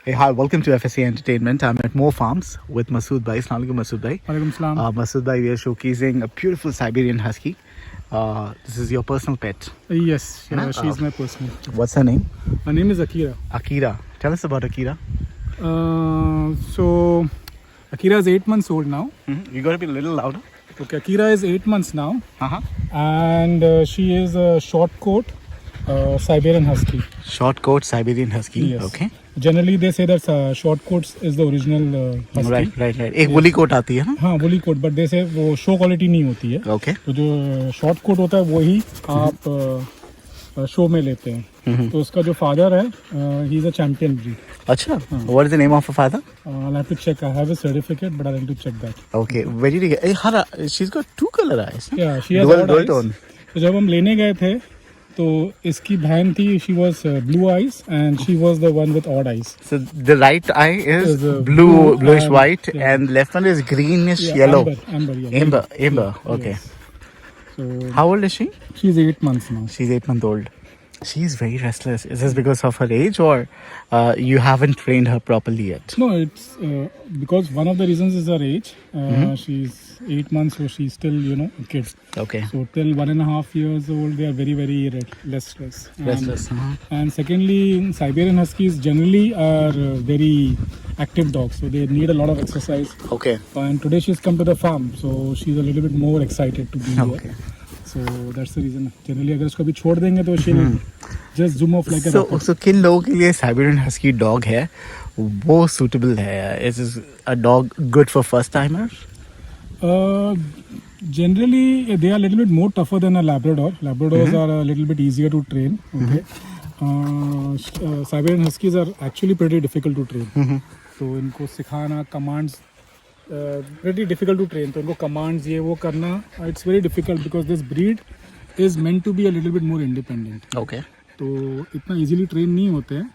Hey, hi, welcome to FSA Entertainment. I'm at Mo Farms with Masood Bhai. Assalamu alaikum, Masood Bhai. Walaikum salam. Masood Bhai, we are showcasing a beautiful Siberian Husky. This is your personal pet. Yes, Huh? she's my personal. What's her name? Her name is Akira. Akira. Tell us about Akira. So, Akira is 8 months old now. You got to be a little louder. Okay, Akira is 8 months now. Uh-huh. And she is a short coat Siberian Husky. Short coat Siberian Husky. Yes. Okay. Generally, they say that short coats is the original Husky. Right. एक woolly coat आती है ना? हाँ, woolly coat, but they say वो show quality नहीं होती है. Okay. तो जो short coat होता है वही आप शो में लेते हैं. तो उसका जो father है, he is a champion breed. अच्छा. What is the name of her father? I'll have to check. I have a certificate, but I'll have to check that. Okay. Where did you get? Hey, she's got two color eyes. Yeah, she has Dual eyes. tone. तो जब हम लेने गए थे तो इसकी बहन थी, she was blue eyes and she was the one with odd eyes. So the right eye is Is, bluish and- white, yeah. and left one is greenish Yeah, yellow. Amber, yeah. Amber. Okay. Yes. So How old is she? she's 8 months now. She's 8 months old. She's very restless. Is this because of her age, or you haven't trained her properly yet? No, it's because one of the reasons is her age. She's 8 months, so she's still, a kid. Okay. So till 1.5 years old, they are very, very restless. Restless. And secondly, Siberian Huskies generally are very active dogs, so they need a lot of exercise. Okay. And today she's come to the farm, so she's a little bit more excited to be Okay. here. So that's the reason. Generally, अगर उसको अभी छोड़ देंगे तो she'll just zoom off like a rocket. So किन लोगों के लिए Siberian Husky dog है वो suitable है? Is a dog good for first timers? Generally, they are a little bit more tougher than a Labrador. Labradors are a little bit easier to train. Okay. Siberian Huskies are actually pretty difficult to train. So इनको सिखाना commands pretty difficult to train. तो इनको commands ये वो करना it's very difficult because this breed is meant to be a little bit more independent. Okay. तो इतना easily train नहीं होते हैं.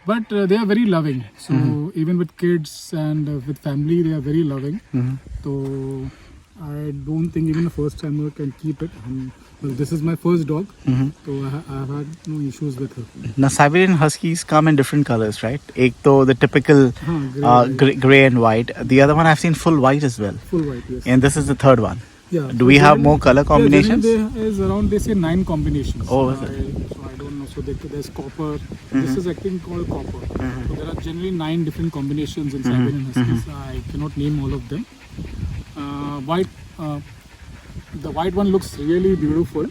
But they are very loving. So even with kids and with family, they are very loving. So I don't think even a first timer can keep it. Well, this is my first dog, so I've had no issues with her. Now Siberian Huskies come in different colors, right? एक तो the typical gray and white. The other one I've seen full white as well. Full white, yes. And this is the third one. Yeah. Do we have more color combinations? Yeah, there is around, they say 9 combinations. Oh, so I don't know. So there's copper. This is actually called copper. So there are generally 9 different combinations in Siberian Huskies. I cannot name all of them. White. The white one looks really beautiful.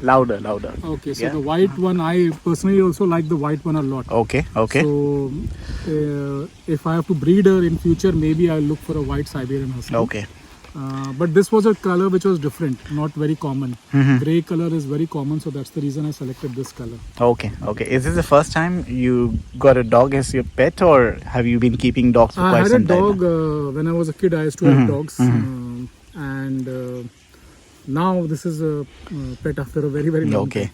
Louder. Okay, so Yeah. the white one, I personally also like the white one a lot. Okay. So if I have to breed her in future, maybe I'll look for a white Siberian Husky. Okay. But this was a color which was different, not very common. Grey color is very common, so that's the reason I selected this color. Okay. Is this the first time you got a dog as your pet, or have you been keeping dogs for I quite had a some time? dog when I was a kid. I used to have dogs, and now this is a pet after a very, very long Okay.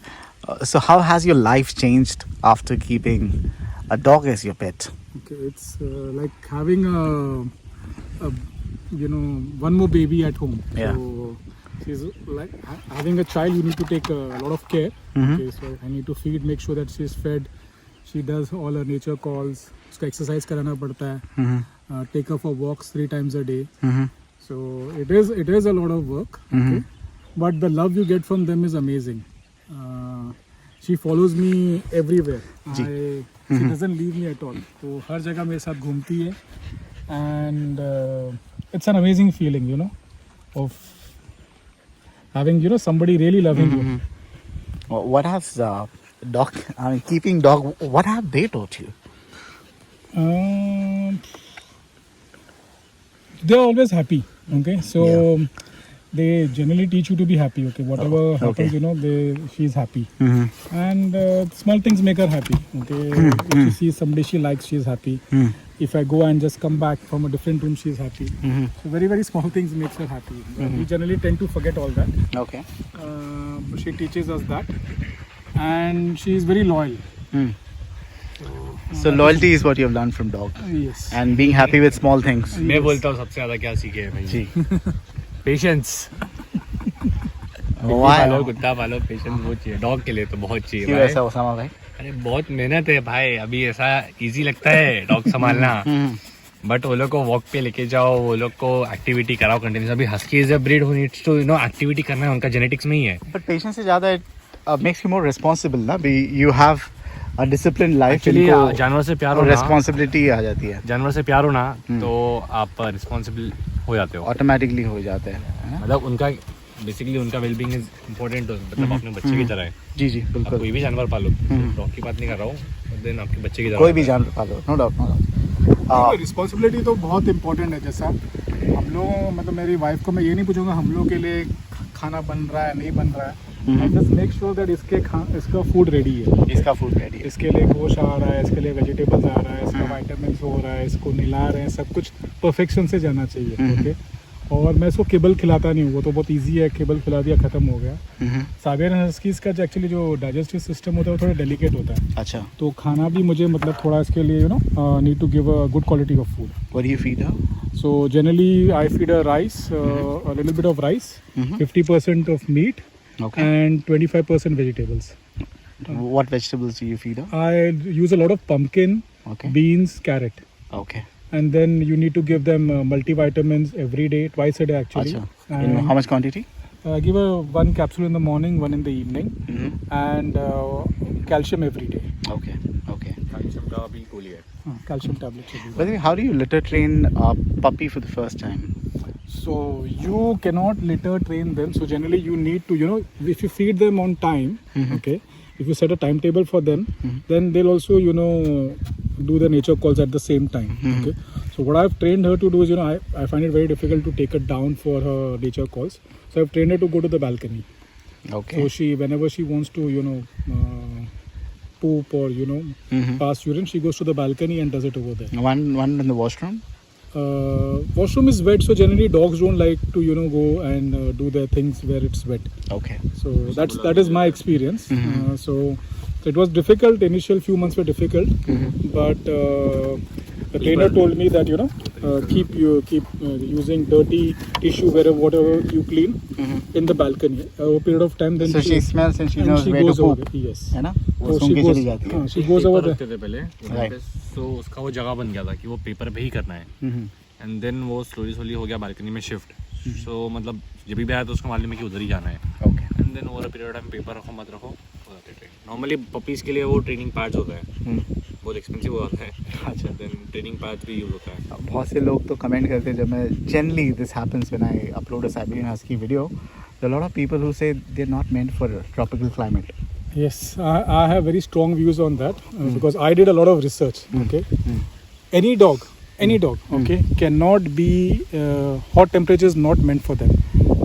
time. So how has your life changed after keeping a dog as your pet? Okay, it's like having a one more baby at home. Yeah. So she's like having a child. You need to take a lot of care. Okay, so I need to feed, make sure that she's fed. She does all her nature calls. उसका exercise कराना पड़ता है. Take her for walks 3 times a day. So it is a lot of work. Okay, but the love you get from them is amazing. She follows me everywhere. She doesn't leave me at all. तो हर जगह मेरे साथ घूमती है. And it's an amazing feeling, of having, somebody really loving you. What has keeping dog, what have they taught you? They're always happy. Okay, so they generally teach you to be happy. Okay, whatever happens, she's happy. And small things make her happy. Okay, if she sees somebody she likes, she's happy. If I go and just come back from a different room, she's happy. So very, very small things makes her happy. We generally tend to forget all that. Okay. But she teaches us that. And she is very loyal. So loyalty is what you have learned from dog. Yes. And being happy with small things. मैं बोलता हूँ सबसे ज़्यादा क्या सीखे हैं भाई जी. Patience Why? पालो कुत्ता पालो पेशेंस बहुत चाहिए डॉग के लिए तो बहुत चाहिए क्यों भाई ऐसा ओसामा भाई? अरे बहुत मेहनत है भाई. अभी ऐसा इजी लगता है डॉग संभालना, बट वो लोग को वॉक पे लेके जाओ, वो लोग को एक्टिविटी कराओ कंटिन्यूस. अभी husky is a breed who needs to activity करना है, उनका जेनेटिक्स में ही है. बट पेशेंस से ज़्यादा मेक्स यू मोर रिस्पॉन्सिबल ना. Be you have a discipline life. Actually जानवर से प्यार होना, रिस्पॉन्सिबिलिटी आ जाती है. जानवर से प्यार होना तो आप रिस्पॉन्सिबल हो जाते हो, ऑटोमेटिकली हो जाते हैं. मतलब उनका बेसिकली उनका वेलबींग इज इम्पोर्टेंट. मतलब अपने बच्चे की तरह है. जी जी आप बिल्कुल. कोई भी जानवर पालो, डॉग की बात नहीं कर रहा हूँ, देन आपके बच्चे की तरह. कोई भी जानवर पालो, no doubt, no doubt. Responsibility तो बहुत इंपॉर्टेंट है. जैसा हम लोग, मतलब मेरी वाइफ को मैं ये नहीं पूछूंगा हम लोग के लिए खाना बन रहा है नहीं बन रहा है. I just make sure that इसका फूड रेडी है. इसका फूड रेडी है. इसके लिए गोश्त आ रहा है, इसके लिए वेजिटेबल्स आ रहा है, इसका वाइटामिन हो रहा है, इसको मिला रहे हैं, सब कुछ परफेक्शन से जाना चाहिए. ओके. और मैं इसको केबल खिलाता नहीं हूँ, वो तो बहुत इजी है, केबल खिला दिया खत्म हो गया. साइबेरियन हस्कीज का जो एक्चुअली जो डाइजेस्टिव सिस्टम होता है वो थोड़ा डेलिकेट होता है. अच्छा. तो खाना भी मुझे मतलब थोड़ा इसके लिए need to give a good quality of food. What do you feed her? So generally I feed her rice, a little bit of rice, 50% of meat, Okay. and 25% vegetables. What vegetables do you feed her? I use a lot of pumpkin, Okay. beans, carrot. Okay. And then you need to give them multivitamins every day, twice a day actually. Acha. In how much quantity? I give her one capsule in the morning, one in the evening, and calcium every day. Okay. Okay. Calcium का भी गोली है. Calcium tablets every day. By the way, how do you litter train a puppy for the first time? So you cannot litter train them. So generally you need to, if you feed them on time, okay, if you set a timetable for them, then they'll also, do the nature calls at the same time. Okay. So what I've trained her to do is, I find it very difficult to take her down for her nature calls. So I've trained her to go to the balcony. Okay. So whenever she wants to, poop or, pass urine, she goes to the balcony and does it over there. One in the washroom? Washroom is wet, so generally dogs don't like to go and do their things where it's wet. Okay. So that is my experience. So it was difficult. Initial few months were difficult, but the trainer told me that keep using dirty tissue whatever you clean in the balcony over a period of time. Then So she smells and she knows where to goes over poop. there. Yes. है ना? So वो सूंघ के चली जाती है. she goes over there. रखते थे पहले Right. तो उसका वो जगह बन गया था कि वो पेपर पे ही करना है. एंड देन वो स्लोली हो गया बालकनी में शिफ्ट. सो मतलब जब भी आया तो उसको मालूम है कि उधर ही जाना है. Okay. And then over a period time paper रखो मत रखो हो जाते ट्रेन. नॉर्मली पपीज़ के लिए वो ट्रेनिंग पैड्स होता है, बहुत एक्सपेंसिव होता है. अच्छा. देन ट्रेनिंग पैड्स भी यूज़ होता है. बहुत से लोग तो कमेंट करते हैं जब मैं generally this happens when I upload a Siberian husky video. There are a lot of people who say they're not meant for a tropical climate. Yes, I have very strong views on that because I did a lot of research. Okay, any dog, okay, cannot be hot temperatures not meant for them.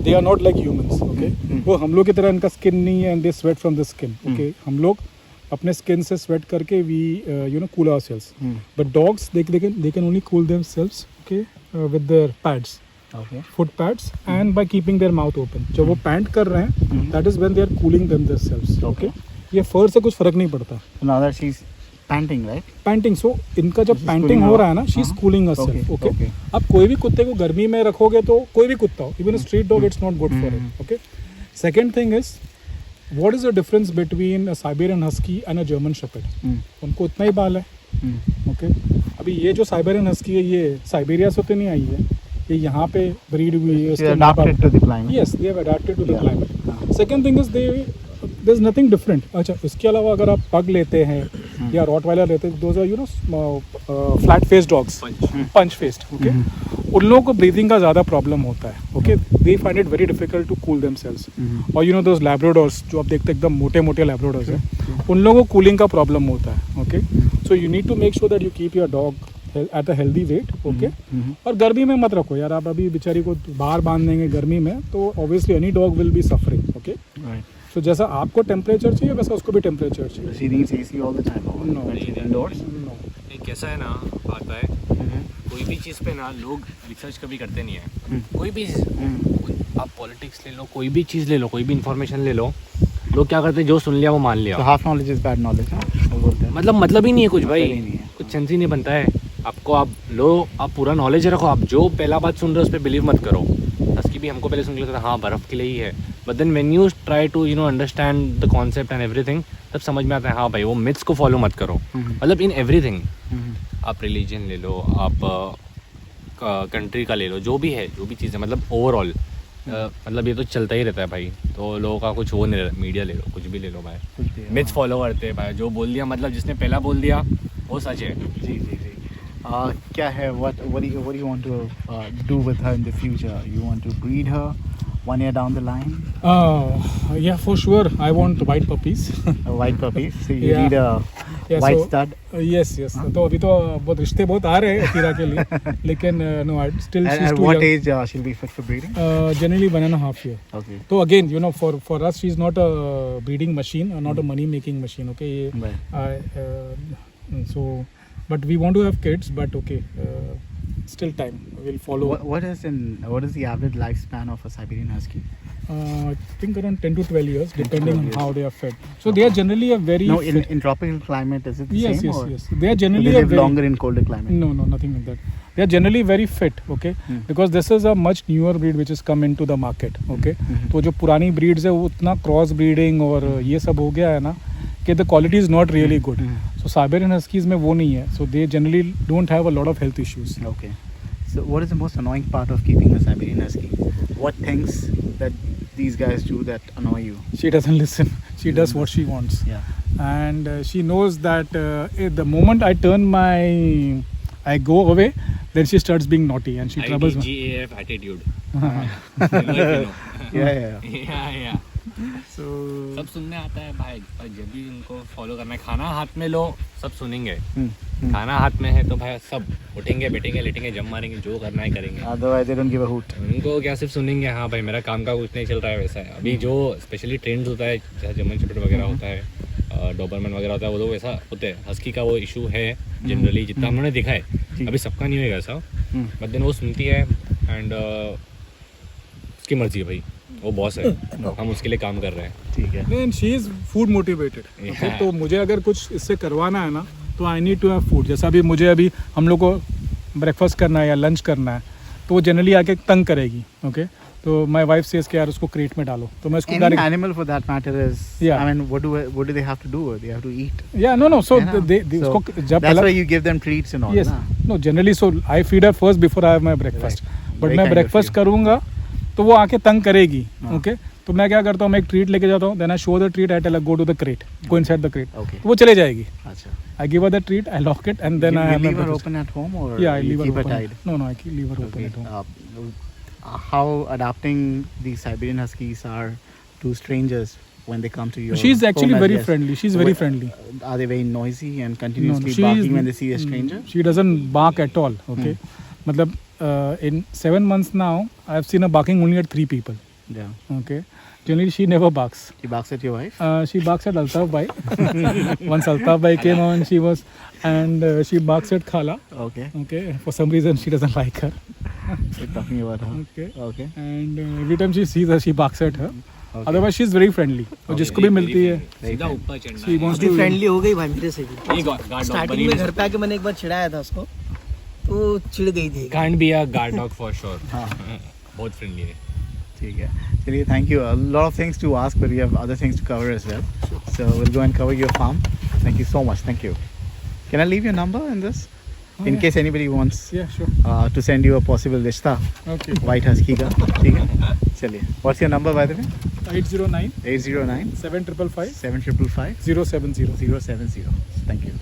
They are not like humans. Okay, वो हम लोग की तरह इनका skin नहीं है and they sweat from the skin. Okay, हम लोग अपने skin से sweat करके we cool ourselves. But dogs they can only cool themselves. Okay, with their pads. Okay. Foot pads and by keeping their mouth open. जब वो pant कर रहे हैं, that is when they are cooling themselves. Okay. ये फर से कुछ फर्क नहीं पड़ता. So now that she's panting, right? Panting. So इनका जब She's पैंटिंग cooling हो off. रहा है ना, she is cooling herself. Okay, Okay. okay. अब कोई भी कुत्ते को गर्मी में रखोगे तो कोई भी कुत्ता हो, even street dog, it's not good for it. Okay. Second thing is what is the difference between a Siberian husky and a German shepherd. उनको उतना ही बाल है. ओके. अभी ये जो साइबेरियन हस्की है ये साइबेरिया से तो नहीं आई है, ये यहाँ पे ब्रीड हुई है. She adapted to the climate. Yes, they have adapted to the climate. Second thing is there's nothing different. अच्छा, इसके अलावा अगर आप पग लेते हैं या रॉटवाइलर लेते हैं, those are flat face dogs, punch faced. Okay. उन लोगों को ब्रीदिंग का ज़्यादा प्रॉब्लम होता है. Okay. They find it very difficult to cool themselves. और दोज लैब्राडोर्स जो आप देखते हैं एकदम मोटे मोटे लैब्राडोर्स हैं, उन लोगों को कूलिंग का प्रॉब्लम होता है. Okay. So you need to make sure that you keep your dog at a healthy weight. Okay. और गर्मी में मत रखो यार. आप अभी बेचारी को बाहर बांध देंगे गर्मी में तो obviously any dog will be suffering. Okay. So जैसा आपको टेम्परेचर चाहिए वैसा उसको भी टेम्परेचर चाहिए. She needs AC all the time. No. Indoors. No. एक कैसा है ना आता है, कोई भी चीज़ पे ना लोग रिसर्च कभी करते नहीं है. कोई भी आप पॉलिटिक्स ले लो, कोई भी चीज़ ले लो, कोई भी इंफॉर्मेशन ले लो, लोग क्या करते हैं जो सुन लिया वो मान लिया. So half knowledge is bad knowledge. वो बोलते हैं. मतलब ही नहीं है कुछ भाई. नहीं है. कुछ सेंस ही नहीं बनता है. आपको आप पूरा नॉलेज रखो. आप जो पहला बात सुन रहे हो उस पर बिलीव मत करो. हस्की भी हमको पहले सुन के लगता था हाँ बर्फ़ के लिए ही है, but then when you try to understand the concept and everything, तब समझ में आता है हाँ भाई वो मिथ्स को फॉलो मत करो. मतलब इन एवरीथिंग, आप रिलीजन ले लो, आप कंट्री का ले लो, जो भी है, जो भी चीज़ है, मतलब ओवरऑल मतलब ये तो चलता ही रहता है भाई. तो लोगों का कुछ वो नहीं रहता. मीडिया ले लो, कुछ भी ले लो भाई, मिथ्स फॉलो करते हैं भाई. जो बोल दिया, मतलब जिसने पहला बोल दिया वो सच है. जी जी जी. क्या है, what do you want to do with her in the future? You want to breed her 1 year down the line? Yeah, for sure. I want white puppies. A white puppy. So you Yeah. need a Yeah, white so- stud. Yes, yes. तो अभी तो बहुत रिश्ते बहुत आ रहे हैं Akira के लिए, लेकिन no, still she's At too what young. age she'll be fit for breeding? Generally 1.5 year. Okay. So again, for us, she's not a breeding machine, not a money making machine. Okay. Right. So, but we want to have kids, but okay, still time. We'll follow. What is the average lifespan of a Siberian Husky? I think around 10 to 12 years, 10 to depending 12 on years. how they are fed. So they are generally a very No, in tropical climate, is it the yes, same? yes, or yes. They are do generally they a live very longer in colder climate? no, nothing like that. They are generally very fit, okay, because this is a much newer breed which has come into the market, okay. तो जो पुरानी breeds है वो उतना cross breeding और ये सब हो गया है ना कि the quality is not really good. So Siberian Huskies में वो नहीं है. So they generally don't have a lot of health issues. Okay. So what is the most annoying part of keeping a Siberian Husky? What things that these guys do that annoy you? She doesn't listen. She does what she wants. Yeah. And she knows that the moment I go away, then she starts being naughty and she troubles me. IDGAF attitude. Yeah. So सब सुनने आता है भाई, पर जब भी उनको follow करना है, खाना हाथ में लो, सब सुनेंगे. खाना हाथ में है तो भाई सब उठेंगे, बैठेंगे, लेटेंगे, जम मारेंगे, जो करना है करेंगे. Otherwise, they don't give a hoot. उनको क्या सिर्फ सुनेंगे, हाँ भाई मेरा काम का कुछ नहीं चल रहा है वैसा है. अभी जो स्पेशली ट्रेंड्स होता है, जैसे जर्मन शेपर्ड वगैरह होता है, डॉबरमैन वगैरह होता है, वो लोग वैसा होते हैं. हस्की का वो इशू है जनरली, जितना हमने देखा है. अभी सबका नहीं होगा ऐसा, बट देन वो सुनती है एंड उसकी मर्जी है भाई, वो बॉस है, हम उसके लिए काम कर रहे हैं. ठीक है. then she is food motivated. Okay? तो मुझे अगर कुछ इससे करवाना है ना, तो I need to have food. जैसा अभी मुझे अभी हम लोग को ब्रेकफास्ट करना है या लंच करना है, तो वो जनरली आके तंग करेगी. ओके तो माय वाइफ सेज कि यार उसको क्रेट में डालो, तो मैं उसको Any animal for that matter is. Yeah. I mean, what do they have to do? They have to eat. no so है ना? they So, उसको जब that's why you give them treats and all. yes ना? no generally so I feed her first before I have my breakfast. Right. But Very मैं kind of breakfast you. करूँगा तो वो आके तंग करेगी. हाँ. ओके तो मैं क्या करता हूँ, मैं एक ट्रीट लेके जाता हूँ, then I show the treat, I tell go to the crate, go inside the crate. Okay. तो वो चले जाएगी. अच्छा. I give her the treat, I lock it, and then you I have my leave her breakfast. open at home or Yeah, I you leave her keep open. her tied? No, I leave her open Okay. at home. How adapting these Siberian Huskies are to strangers when they come to your She's actually home as very guests? friendly. She's very Wh- friendly. Are they very noisy and No, continuously she barking is- when they see a stranger? She doesn't bark at all. Okay, मतलब in 7 months now, I have seen her barking only at 3 people. Yeah. Okay, generally she never barks. She barks at your wife? She barks at Altaf Bhai. Once Altaf Bhai came on, she was, and she barks at Khala. Okay. Okay, for some reason she doesn't like her. We're talking about her. Okay, Okay. and every time she sees her, she barks at her. Okay. Otherwise, she's very friendly. और जिसको भी मिलती है, सीधा ऊपर चढ़ना she wants अभी to. Friendly हो गई भाई मेरे से भी. है. गार्ड डॉग स्टार्टिंग में घर पे आके मैंने एक बार चिढ़ाया था उसको, तो चिढ़ गई थी. Can't be a guard dog for sure. हाँ. बहुत फ्रेंडली है. ठीक है. चलिए, thank you. A lot of things to ask, but we have other things to cover as well. So we'll go and cover your farm. Thank you so much. Thank you. Can I leave your number in this? In yeah. case anybody wants Yeah, sure. to send you a possible rishta, Okay. white husky का. ठीक है. चलिए. What's your number by the way? 809 809 755 7555 070. 070. Thank you.